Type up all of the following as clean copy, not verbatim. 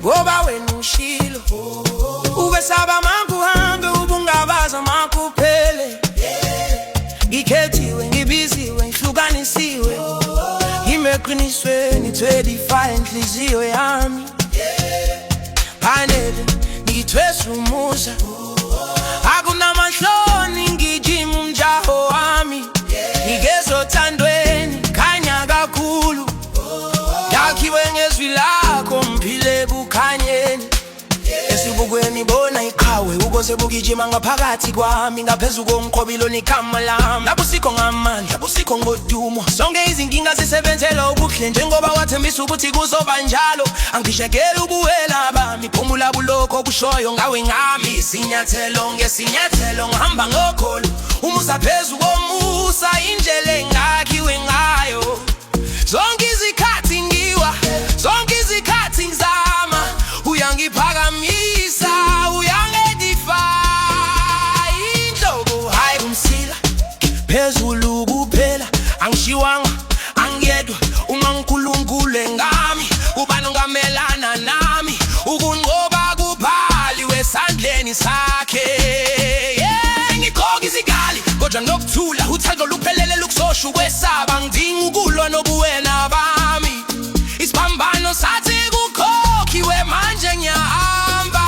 ngoba wena ushilo ubesaba manguhambe ubungabaza makuphele. Ngikhethiwe ngibiziwe ngihlukanisiwe ngimeqinisweni 25 inhliziyo yami phanele ngithwesa umusa akunamahloni ngijima umjaho wami ngigezothandweni khanya kakhulu yakhiwe ngezwi lakho mphile bukhanyeni esibukweni bona iqhawe ukuze bukijima ngaphakathi kwami ngaphezulu komqobilo nikama lami lapho sikho ngamandla busikho ngodumo sonke izinkinga zisebenzela ubuhle njengoba wathembisa ukuthi kuzoba njalo angishekela ubuwela bami phumula bulokho bushoyo ngawe ngami isinyathelo ngesinyathelo ngihamba ngokholo umusa phezulu komusa indlela engakhiwe ngayo zonke izikhathi ngiwa zonke izikhathi ngizama uyangiphakamisa uyangedify inhloko hayi kumsila phezulu kuphela angishiwanga angiyedwa uma uNkulunkulu engami ubani ongamelana nami ukunqoba kuphaliwe esandleni sakhe ngikhoka izikali kodwa nokuthula uthando luphelele lukusosha ukwesaba ngidinga ukulwa nobuwena bami isiphambano sathi kukhokhiwe manje ngiyahamba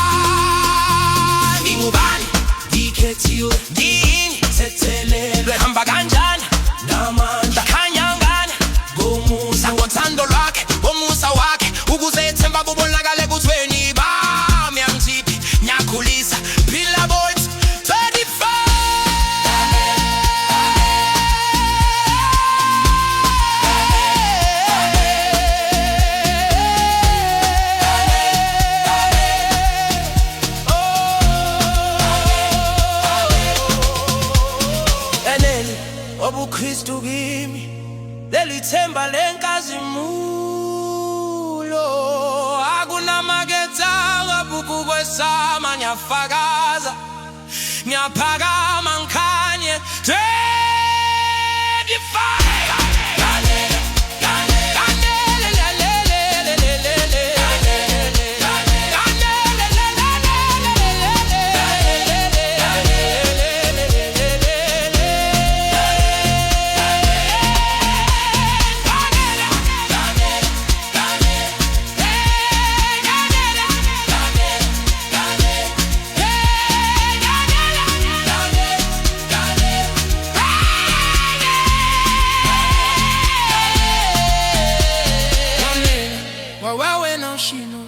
ngingubani ngikhethiwe ngini sethelelwe hamba kanjani namandla khanyangana ngomusa ngothando lwakhe ngomusa wakhe ukuze ethemba kubonakale kuthweni bami angiziphi ngiyakhulisa phila boys 25 obuKristu kimi lelithemba lenkazimulo akunamaketha ngabuku kwesama ngiyafakaza ngiyaphakama ngikhanye 25 Well, when I'm she know.